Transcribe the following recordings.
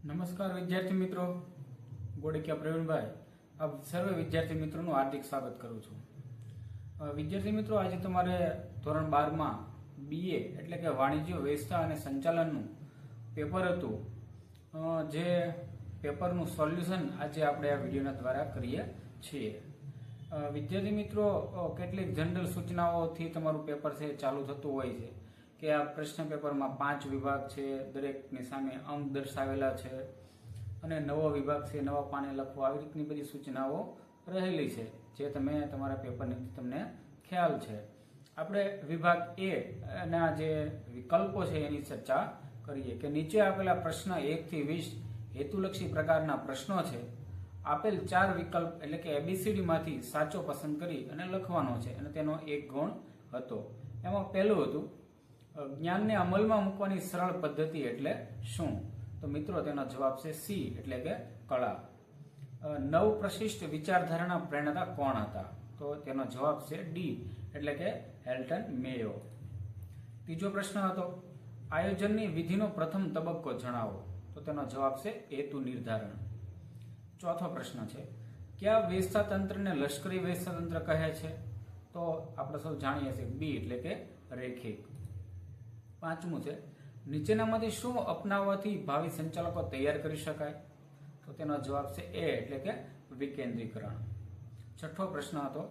નમસ્કાર વિદ્યાર્થી મિત્રો, ગોડકિયા પ્રવીણભાઈ આપ સર્વે વિદ્યાર્થી મિત્રોનું હાર્દિક સ્વાગત કરું છું. વિદ્યાર્થી મિત્રો, આજે તમારે ધોરણ 12માં BA એટલે કે વાણિજ્ય વ્યવસ્થા અને સંચાલનનું પેપર હતું. જે પેપરનું સોલ્યુશન આજે આપણે આ વિડીયોના દ્વારા કરીએ છીએ. વિદ્યાર્થી મિત્રો, કેટલીક જનરલ સૂચનાઓથી તમારું પેપર છે ચાલુ થતું હોય છે કે આ પ્રશ્ન પેપરમાં 5 વિભાગ છે, દરેકની સામે અંક દર્શાવેલા છે અને નવો વિભાગ છે, નવા પાને લખવો, આવી રીતની બધી સૂચનાઓ રહેલી છે જે તમે તમારા પેપરની તમને ખ્યાલ છે. આપણે વિભાગ A ના જે વિકલ્પો છે એની ચર્ચા કરીએ કે નીચે આપેલા પ્રશ્ન 1 થી 20 હેતુલક્ષી પ્રકારના પ્રશ્નો છે. આપેલ 4 વિકલ્પ એટલે કે ABCD માંથી સાચો પસંદ કરી અને લખવાનો છે અને તેનો 1 ગુણ હતો. એમાં પહેલું હતું જ્ઞાનને અમલમાં મૂકવાની સરળ પદ્ધતિ એટલે શું? તો મિત્રો તેનો જવાબ છે C એટલે કે કળા. નવ પ્રશિષ્ટ વિચારધારાના પ્રેરણાતા કોણ હતા? તો તેનો જવાબ છે D એટલે કે હેલ્ટન મેયો. ત્રીજો પ્રશ્ન હતો આયોજનની વિધિનો પ્રથમ તબક્કો જણાવો. તો તેનો જવાબ છે હેતુ નિર્ધારણ. ચોથો પ્રશ્ન છે કયા વ્યવસ્થા તંત્રને લશ્કરી વ્યવસ્થા તંત્ર કહે છે? તો આપણે સૌ જાણીએ છીએ B એટલે કે રેખિક. પાંચમું છે નીચેનામાંથી શું અપનાવવાથી ભાવિ સંચાલકો તૈયાર કરી શકાય? તો તેનો જવાબ છે A એટલે કે વિકેન્દ્રીકરણ. છઠ્ઠો પ્રશ્ન હતો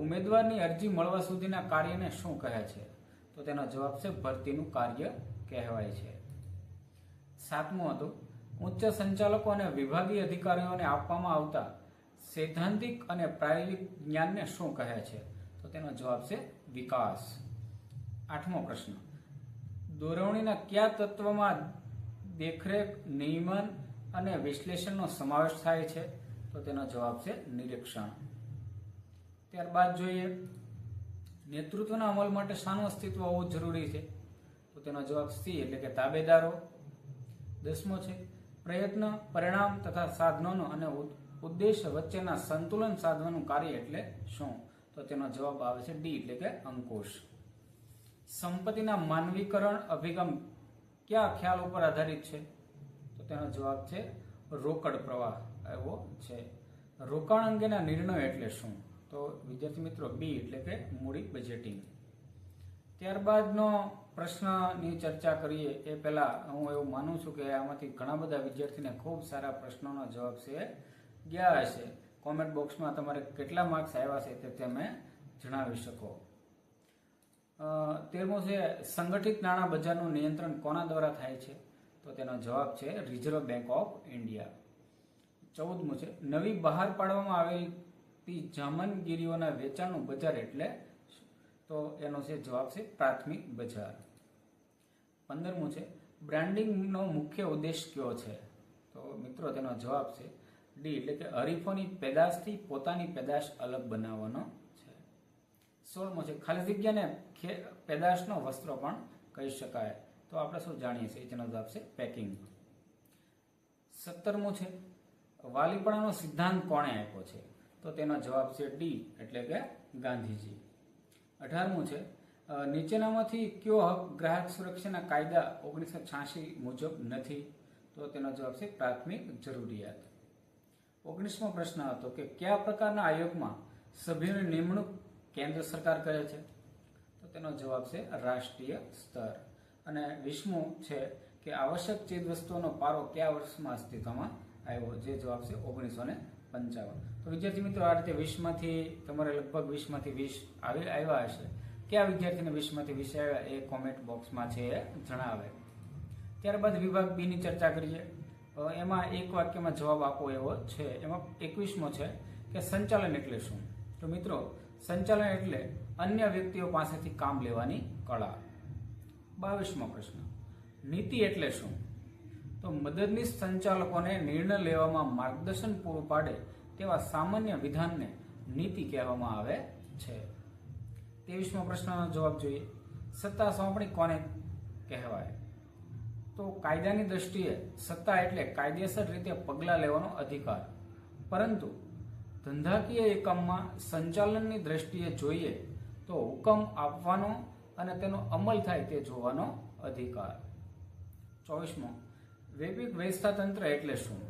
ઉમેદવારની અરજી મળવા સુધીના કાર્યને શું કહે છે? તો તેનો જવાબ છે ભરતીનું કાર્ય કહેવાય છે. સાતમું હતું ઉચ્ચ સંચાલકો અને વિભાગીય અધિકારીઓને આપવામાં આવતા સૈદ્ધાંતિક અને પ્રાયોગિક જ્ઞાનને શું કહે છે? તો તેનો જવાબ છે વિકાસ. આઠમો પ્રશ્ન દોરવણીના કયા તત્વમાં દેખરેખ, નિયમન અને વિશ્લેષણનો સમાવેશ થાય છે? તો તેનો જવાબ છે નિરીક્ષણ. ત્યારબાદ જોઈએ નેતૃત્વના અમલ માટે શાનું અસ્તિત્વ હોવું જરૂરી છે? તો તેનો જવાબ C એટલે કે તાબેદારો. 10મો છે પ્રયત્ન, પરિણામ તથા સાધનોનો અને ઉદ્દેશ્ય વચ્ચેના સંતુલન સાધવાનું કાર્ય એટલે શું? તો તેનો જવાબ આવે છે D એટલે કે અંકુશ. સંપત્તિના માનવીકરણ અભિગમ કયા ખ્યાલ ઉપર આધારિત છે? તો તેનો જવાબ છે રોકડ પ્રવાહ એવો છે. રોકાણ અંગેના નિર્ણયો એટલે શું? તો વિદ્યાર્થી મિત્રો B એટલે કે મૂડી બજેટિંગ. ત્યારબાદનો પ્રશ્નની ચર્ચા કરીએ એ પહેલા હું એવું માનું છું કે આમાંથી ઘણા બધા વિદ્યાર્થીને ખૂબ સારા પ્રશ્નોનો જવાબ છે ગયા હશે. કોમેન્ટ બોક્સમાં તમારે કેટલા માર્ક્સ આવ્યા છે તે તમે જણાવી શકો. 13મો છે સંગઠિત નાણાં બજારનું નિયંત્રણ કોના દ્વારા થાય છે? તો તેનો જવાબ છે રિઝર્વ બેંક ઓફ ઇન્ડિયા. 14મું છે નવી બહાર પાડવામાં આવેલી જામનગીરીઓના વેચાણનું બજાર એટલે? તો એનો છે જવાબ છે પ્રાથમિક બજાર. 15મું છે બ્રાન્ડિંગનો મુખ્ય ઉદ્દેશ કયો છે? તો મિત્રો તેનો જવાબ છે D એટલે કે હરીફોની પેદાશથી પોતાની પેદાશ અલગ બનાવવાનો છે. 16મો છે ખાલી જગ્યાને પેદાશનો વસ્ત્રો પણ કહી શકાય. તો આપણે શું જાણીએ છીએ તેનો જવાબ છે પેકિંગ. 17મું છે વાલીપણાનો સિદ્ધાંત કોણે આપ્યો છે? તો તેનો જવાબ છે D એટલે કે ગાંધીજી. 18મું છે નીચેનામાંથી કયો હક ગ્રાહક સુરક્ષાના કાયદા 1986 મુજબ નથી? તો તેનો જવાબ છે પ્રાથમિક જરૂરિયાત. 19મો પ્રશ્ન હતો કે કયા પ્રકારના આયોગમાં સભ્યોની નિમણૂક કેન્દ્ર સરકાર કરે છે? તો તેનો જવાબ છે રાષ્ટ્રીય સ્તર. અને 20મું છે કે આવશ્યક ચીજ વસ્તુઓનો પારો કયા વર્ષમાં અસ્તિત્વમાં આવ્યો? જે જવાબ છે 1955. તો વિદ્યાર્થી મિત્રો આ રીતે 20માંથી તમારે લગભગ 20માંથી 20 આવ્યા હશે. કયા વિદ્યાર્થીને 20માંથી 20 આવ્યા એ કોમેન્ટ બોક્સમાં છે એ જણાવે. ત્યારબાદ વિભાગ B ની ચર્ચા કરીએ. એમાં એક વાક્યમાં જવાબ આપવો એવો છે. એમાં 21મો છે કે સંચાલન એટલે શું? તો મિત્રો સંચાલન એટલે અન્ય વ્યક્તિઓ પાસેથી કામ લેવાની કળા. 22મો પ્રશ્ન નીતિ એટલે શું? તો મદદનીશ સંચાલકોને નિર્ણય લેવામાં માર્ગદર્શન પૂરું પાડે તેવા સામાન્ય વિધાનને નીતિ કહેવામાં આવે છે. 23મો પ્રશ્નનો જવાબ જોઈએ. સત્તા સોંપણી કોને કહેવાય? તો કાયદાની દ્રષ્ટિએ સત્તા એટલે કાયદેસર રીતે પગલાં લેવાનો અધિકાર, પરંતુ ધંધાકીય એકમમાં સંચાલનની દ્રષ્ટિએ જોઈએ તો હુકમ આપવાનો અને તેનો અમલ થાય તે જોવાનો અધિકાર. 24મો વૈદિક વ્યવસ્થાતંત્ર એટલે શું?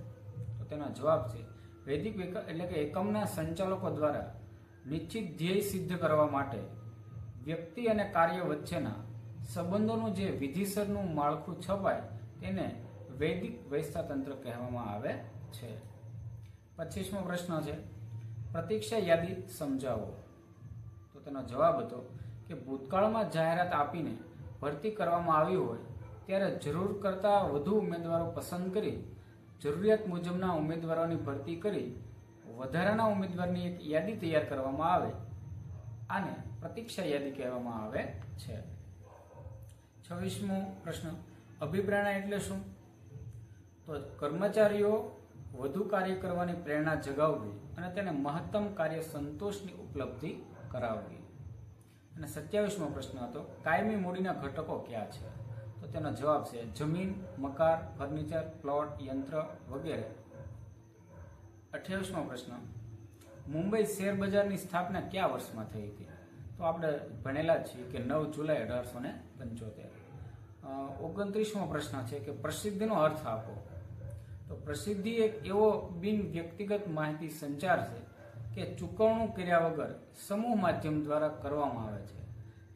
તો તેનો જવાબ છે વૈદિક એટલે કે એકમના સંચાલકો દ્વારા નિશ્ચિત ધ્યેય સિદ્ધ કરવા માટે વ્યક્તિ અને કાર્ય વચ્ચેના સંબંધોનું જે વિધિસરનું માળખું છપાય તેને વૈદિક વ્યવસ્થાતંત્ર કહેવામાં આવે છે. 25મો પ્રશ્ન છે પ્રતીક્ષા યાદી સમજાવો. તો તેનો જવાબ હતો કે ભૂતકાળમાં જાહેરાત આપીને ભરતી કરવામાં આવી હોય ત્યારે જરૂર કરતાં વધુ ઉમેદવારો પસંદ કરી જરૂરિયાત મુજબના ઉમેદવારોની ભરતી કરી વધારાના ઉમેદવારની એક યાદી તૈયાર કરવામાં આવે આને પ્રતીક્ષા યાદી કહેવામાં આવે છે. 26મો પ્રશ્ન અભિપ્રેરણા એટલે શું? તો કર્મચારીઓ વધુ કાર્ય કરવાની પ્રેરણા જગાવવી અને તેને મહત્તમ કાર્ય સંતોષની ઉપલબ્ધિ કરાવવી. અને 27મો પ્રશ્ન હતો કાયમી મૂડીના ઘટકો કયા છે? તો તેનો જવાબ છે જમીન, મકાન, ફર્નિચર, પ્લોટ, યંત્ર વગેરે. 28મો પ્રશ્ન મુંબઈ શેર બજારની સ્થાપના કયા વર્ષમાં થઈ હતી? તો આપણે ભણેલા જ છીએ કે 9 જુલાઈ 1875. 29મો પ્રશ્ન છે કે પ્રસિદ્ધિનો અર્થ આપો. તો પ્રસિદ્ધિ એક એવો બિન વ્યક્તિગત માહિતી સંચાર છે કે ચૂકવણું કર્યા વગર સમૂહ માધ્યમ દ્વારા કરવામાં આવે છે,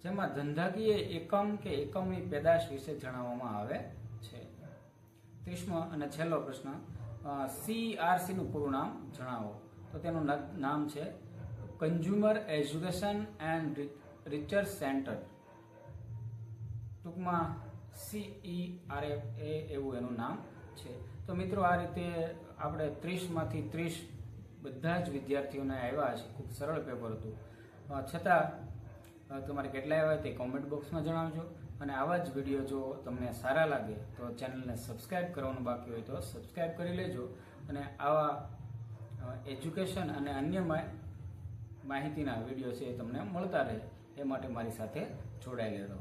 જેમાં ધંધાકીય એકમ કે એકમની પેદાશ વિશે જણાવવામાં આવે છે. 30મો અને છેલ્લો પ્રશ્ન CERC નું પૂરું નામ જણાવો. તો તેનું નામ છે consumer education and research centre, ટૂંકમાં CERF એવું એનું નામ છે. તો મિત્રો આ રીતે આપણે 30માંથી 30 બધા જ વિદ્યાર્થીઓને આવ્યા છે. ખૂબ સરળ પેપર હતું. છતાં તમારે કેટલા આવ્યા તે કોમેન્ટ બોક્સમાં જણાવજો. અને આવા જ વિડીયો જો તમને સારા લાગે તો ચેનલને સબસ્ક્રાઈબ કરવાનું બાકી હોય તો સબસ્ક્રાઈબ કરી લેજો. અને આવા એજ્યુકેશન અને અન્ય માહિતીના વિડીયો છે એ તમને મળતા રહે એ માટે મારી સાથે જોડાયેલા રહો.